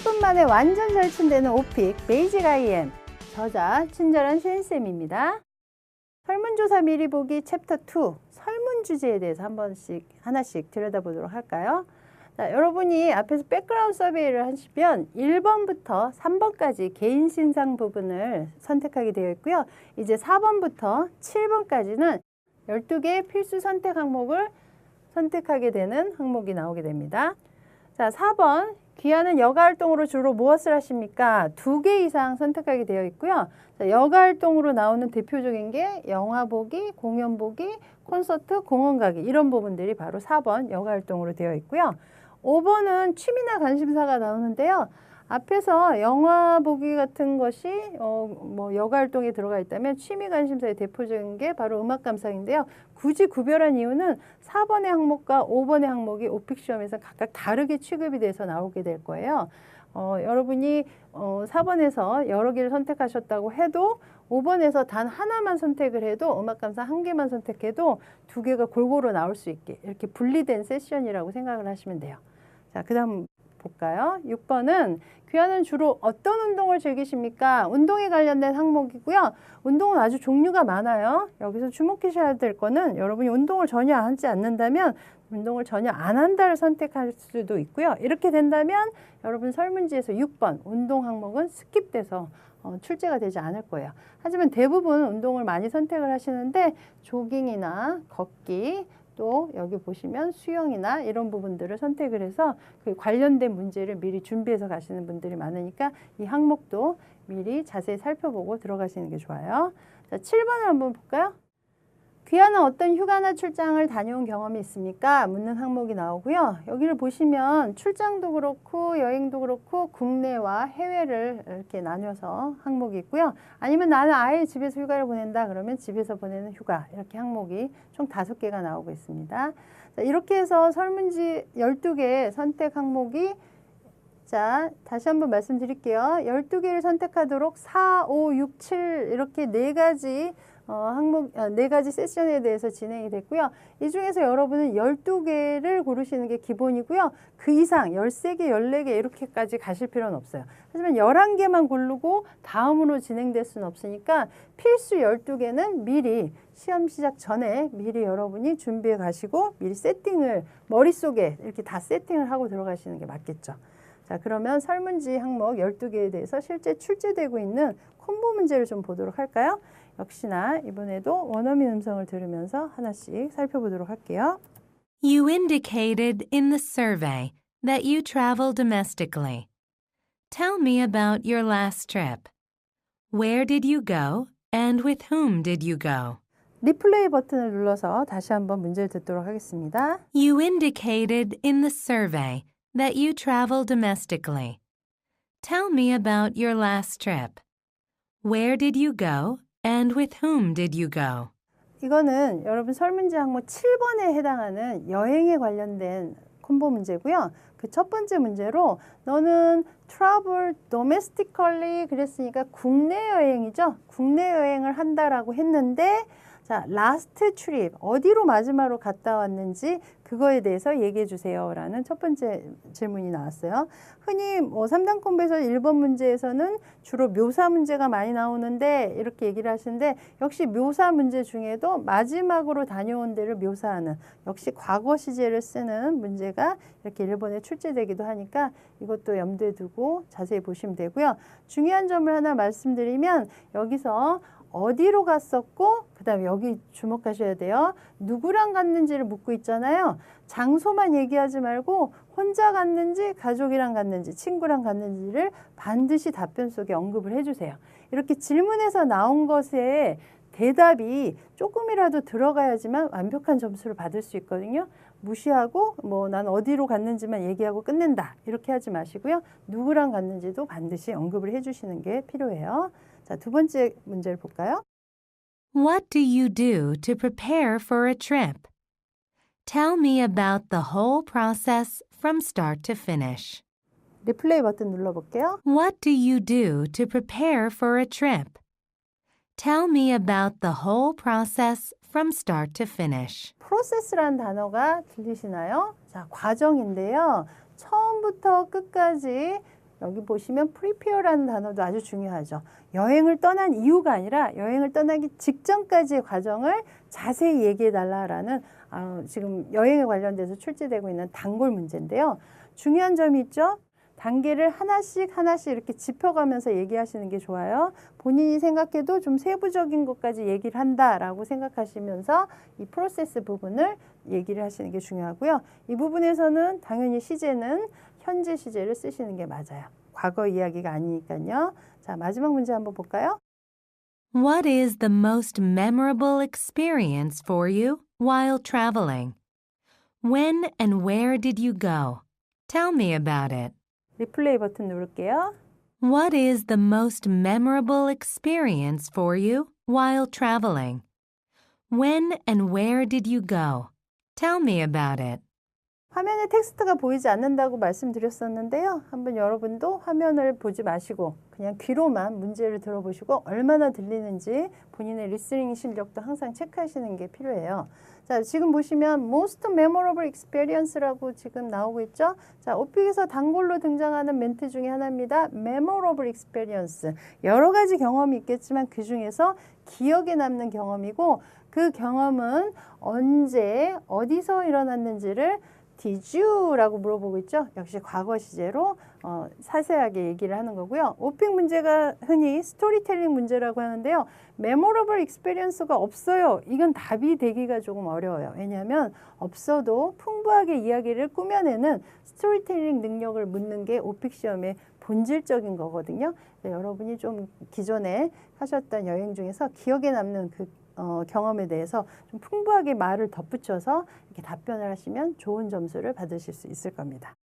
10분 만에 완전 절친되는 오픽 베이직 IM 저자 친절한 시인쌤입니다. 설문조사 미리 보기 챕터 2 설문 주제에 대해서 하나씩 들여다보도록 할까요? 자, 여러분이 앞에서 백그라운드 서베이를 하시면 1번부터 3번까지 개인 신상 부분을 선택하게 되어 있고요. 이제 4번부터 7번까지는 12개의 필수 선택 항목을 선택하게 되는 항목이 나오게 됩니다. 자, 4번 귀하는 여가활동으로 주로 무엇을 하십니까? 2개 이상 선택하게 되어 있고요. 자, 여가활동으로 나오는 대표적인 게 영화 보기, 공연 보기, 콘서트, 공원 가기 이런 부분들이 바로 4번 여가활동으로 되어 있고요. 5번은 취미나 관심사가 나오는데요. 앞에서 영화 보기 같은 것이 여가활동에 들어가 있다면 취미 관심사의 대표적인 게 바로 음악 감상인데요. 굳이 구별한 이유는 4번의 항목과 5번의 항목이 오픽 시험에서 각각 다르게 취급이 돼서 나오게 될 거예요. 여러분이 4번에서 여러 개를 선택하셨다고 해도 5번에서 단 하나만 선택을 해도 음악 감상 1개만 선택해도 2개가 골고루 나올 수 있게 이렇게 분리된 세션이라고 생각을 하시면 돼요. 자, 그 다음 볼까요? 6번은 귀하는 주로 어떤 운동을 즐기십니까? 운동에 관련된 항목이고요. 운동은 아주 종류가 많아요. 여기서 주목하셔야 될 거는 여러분이 운동을 전혀 하지 않는다면 운동을 전혀 안 한다를 선택할 수도 있고요. 이렇게 된다면 여러분 설문지에서 6번 운동 항목은 스킵돼서 출제가 되지 않을 거예요. 하지만 대부분 운동을 많이 선택을 하시는데 조깅이나 걷기 또 여기 보시면 수영이나 이런 부분들을 선택을 해서 그 관련된 문제를 미리 준비해서 가시는 분들이 많으니까 이 항목도 미리 자세히 살펴보고 들어가시는 게 좋아요. 자, 7번을 한번 볼까요? 귀하는 어떤 휴가나 출장을 다녀온 경험이 있습니까? 묻는 항목이 나오고요. 여기를 보시면 출장도 그렇고 여행도 그렇고 국내와 해외를 이렇게 나눠서 항목이 있고요. 아니면 나는 아예 집에서 휴가를 보낸다 그러면 집에서 보내는 휴가 이렇게 항목이 총 5개가 나오고 있습니다. 자, 이렇게 해서 설문지 12개 선택 항목이 자, 다시 한번 말씀드릴게요. 12개를 선택하도록 4, 5, 6, 7 이렇게 4가지 항목, 4가지 세션에 대해서 진행이 됐고요. 이 중에서 여러분은 12개를 고르시는 게 기본이고요. 그 이상 13개, 14개 이렇게까지 가실 필요는 없어요. 하지만 11개만 고르고 다음으로 진행될 수는 없으니까 필수 12개는 미리 시험 시작 전에 미리 여러분이 준비해 가시고 미리 세팅을 머릿속에 이렇게 다 세팅을 하고 들어가시는 게 맞겠죠. 자, 그러면 설문지 항목 12개에 대해서 실제 출제되고 있는 콤보 문제를 좀 보도록 할까요? 역시나 이번에도 원어민 음성을 들으면서 하나씩 살펴보도록 할게요. You indicated in the survey that you travel domestically. Tell me about your last trip. Where did you go and with whom did you go? 리플레이 버튼을 눌러서 다시 한번 문제를 듣도록 하겠습니다. You indicated in the survey that you travel domestically. Tell me about your last trip. Where did you go and with whom did you go? 이거는 여러분 설문지 항목 7번에 해당하는 여행에 관련된 콤보 문제고요. 그 첫 번째 문제로 너는 travel domestically 그랬으니까 국내 여행이죠. 국내 여행을 한다라고 했는데 자, last trip 어디로 마지막으로 갔다 왔는지 그거에 대해서 얘기해 주세요 라는 첫 번째 질문이 나왔어요. 흔히 3단 콤보에서 1번 문제에서는 주로 묘사 문제가 많이 나오는데 이렇게 얘기를 하시는데 역시 묘사 문제 중에도 마지막으로 다녀온 데를 묘사하는 역시 과거 시제를 쓰는 문제가 이렇게 1번에 출제되기도 하니까 이것도 염두에 두고 자세히 보시면 되고요. 중요한 점을 하나 말씀드리면 여기서 어디로 갔었고 그 다음에 여기 주목하셔야 돼요. 누구랑 갔는지를 묻고 있잖아요. 장소만 얘기하지 말고 혼자 갔는지 가족이랑 갔는지 친구랑 갔는지를 반드시 답변 속에 언급을 해주세요. 이렇게 질문에서 나온 것에 대답이 조금이라도 들어가야지만 완벽한 점수를 받을 수 있거든요. 무시하고 난 어디로 갔는지만 얘기하고 끝낸다 이렇게 하지 마시고요. 누구랑 갔는지도 반드시 언급을 해주시는 게 필요해요. 자, 두 번째 문제를 볼까요? What do you do to prepare for a trip? Tell me about the whole process from start to finish. 리플레이 버튼 눌러볼게요. What do you do to prepare for a trip? Tell me about the whole process from start to finish. 프로세스라는 단어가 들리시나요? 자, 과정인데요. 처음부터 끝까지 여기 보시면 prepare라는 단어도 아주 중요하죠. 여행을 떠난 이유가 아니라 여행을 떠나기 직전까지의 과정을 자세히 얘기해 달라라는 지금 여행에 관련돼서 출제되고 있는 단골 문제인데요. 중요한 점이 있죠. 단계를 하나씩 이렇게 짚어가면서 얘기하시는 게 좋아요. 본인이 생각해도 좀 세부적인 것까지 얘기를 한다라고 생각하시면서 이 프로세스 부분을 얘기를 하시는 게 중요하고요. 이 부분에서는 당연히 시제는 현재 시제를 쓰시는 게 맞아요. 과거 이야기가 아니니까요. 자, 마지막 문제 한번 볼까요? What is the most memorable experience for you while traveling? When and where did you go? Tell me about it. 리플레이 버튼 누를게요. What is the most memorable experience for you while traveling? When and where did you go? Tell me about it. 화면에 텍스트가 보이지 않는다고 말씀드렸었는데요. 한번 여러분도 화면을 보지 마시고 그냥 귀로만 문제를 들어보시고 얼마나 들리는지 본인의 리스닝 실력도 항상 체크하시는 게 필요해요. 자, 지금 보시면 most memorable experience라고 지금 나오고 있죠. 자, 오픽에서 단골로 등장하는 멘트 중에 하나입니다. memorable experience. 여러 가지 경험이 있겠지만 그 중에서 기억에 남는 경험이고 그 경험은 언제, 어디서 일어났는지를 Did you? 라고 물어보고 있죠. 역시 과거 시제로 자세하게 얘기를 하는 거고요. 오픽 문제가 흔히 스토리텔링 문제라고 하는데요. memorable experience가 없어요. 이건 답이 되기가 조금 어려워요. 왜냐하면 없어도 풍부하게 이야기를 꾸며내는 스토리텔링 능력을 묻는 게 오픽 시험의 본질적인 거거든요. 여러분이 좀 기존에 하셨던 여행 중에서 기억에 남는 그 경험에 대해서 좀 풍부하게 말을 덧붙여서 이렇게 답변을 하시면 좋은 점수를 받으실 수 있을 겁니다.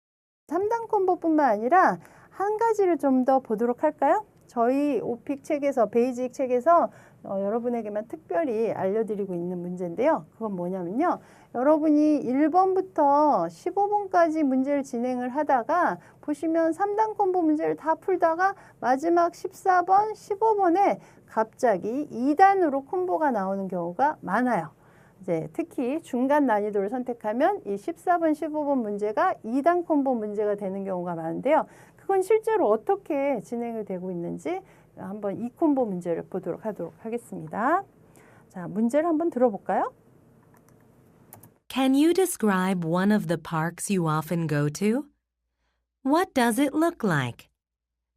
3단 콤보뿐만 아니라 한 가지를 좀 더 보도록 할까요? 저희 오픽 책에서 베이직 책에서 여러분에게만 특별히 알려드리고 있는 문제인데요. 그건 뭐냐면요. 여러분이 1번부터 15번까지 문제를 진행을 하다가 보시면 3단 콤보 문제를 다 풀다가 마지막 14번, 15번에 갑자기 2단으로 콤보가 나오는 경우가 많아요. 이제 특히 중간 난이도를 선택하면 이 14번, 15번 문제가 2단 콤보 문제가 되는 경우가 많은데요. 그건 실제로 어떻게 진행이 되고 있는지 한번 이 콤보 문제를 보도록 하겠습니다. 자, 문제를 한번 들어볼까요? Can you describe one of the parks you often go to? What does it look like?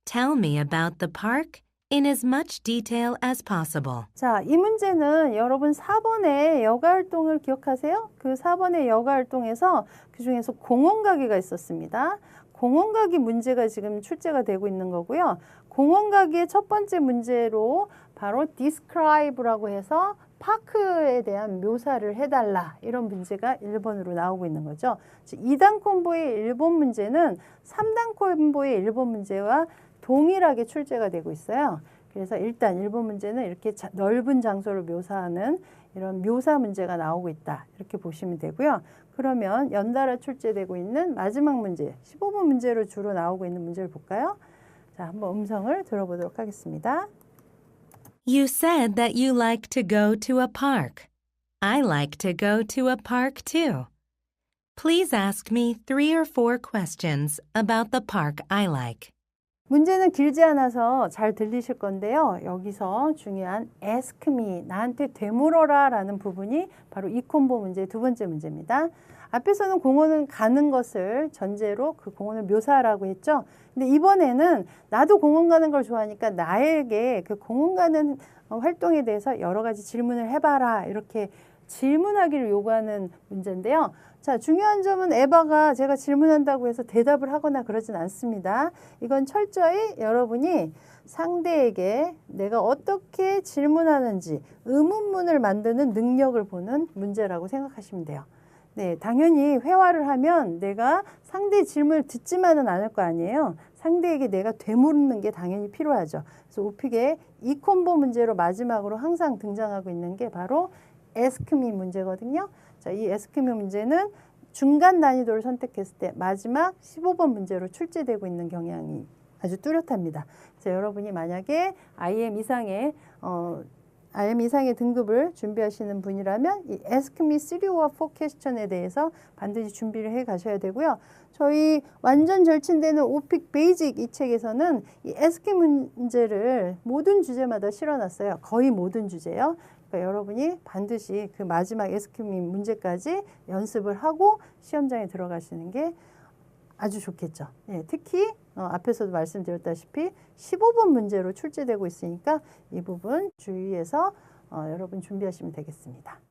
Tell me about the park in as much detail as possible. 자, 이 문제는 여러분 4번의 여가활동을 기억하세요? 그 4번의 여가활동에서 그 중에서 공원가기가 있었습니다. 공원가기 문제가 지금 출제가 되고 있는 거고요. 공원가기의 첫 번째 문제로 바로 describe라고 해서 파크에 대한 묘사를 해달라 이런 문제가 1번으로 나오고 있는 거죠. 2단 콤보의 1번 문제는 3단 콤보의 1번 문제와 동일하게 출제가 되고 있어요. 그래서 일단 1번 문제는 이렇게 넓은 장소를 묘사하는 이런 묘사 문제가 나오고 있다. 이렇게 보시면 되고요. 그러면 연달아 출제되고 있는 마지막 문제, 15번 문제로 주로 나오고 있는 문제를 볼까요? 자, 한번 음성을 들어보도록 하겠습니다. You said that you like to go to a park. I like to go to a park too. Please ask me 3 or 4 questions about the park I like. 문제는 길지 않아서 잘 들리실 건데요. 여기서 중요한 ask me, 나한테 되물어라 라는 부분이 바로 이 콤보 문제의 두 번째 문제입니다. 앞에서는 공원을 가는 것을 전제로 그 공원을 묘사하라고 했죠. 근데 이번에는 나도 공원 가는 걸 좋아하니까 나에게 그 공원 가는 활동에 대해서 여러 가지 질문을 해봐라. 이렇게 질문하기를 요구하는 문제인데요. 자, 중요한 점은 에바가 제가 질문한다고 해서 대답을 하거나 그러진 않습니다. 이건 철저히 여러분이 상대에게 내가 어떻게 질문하는지 의문문을 만드는 능력을 보는 문제라고 생각하시면 돼요. 네, 당연히 회화를 하면 내가 상대의 질문을 듣지만은 않을 거 아니에요. 상대에게 내가 되물는 게 당연히 필요하죠. 그래서 오픽의 이 콤보 문제로 마지막으로 항상 등장하고 있는 게 바로 ask me 문제거든요. 자, 이 ask me 문제는 중간 난이도를 선택했을 때 마지막 15번 문제로 출제되고 있는 경향이 아주 뚜렷합니다. 그래서 여러분이 만약에 IM 이상의 IM 이상의 등급을 준비하시는 분이라면 이 Ask Me 3와 4 퀘스천에 대해서 반드시 준비를 해 가셔야 되고요. 저희 완전 절친되는 오픽 베이직 이 책에서는 이 Ask Me 문제를 모든 주제마다 실어놨어요. 거의 모든 주제요. 그러니까 여러분이 반드시 그 마지막 Ask Me 문제까지 연습을 하고 시험장에 들어가시는 게 아주 좋겠죠. 예, 특히 앞에서도 말씀드렸다시피 15번 문제로 출제되고 있으니까 이 부분 주의해서 여러분 준비하시면 되겠습니다.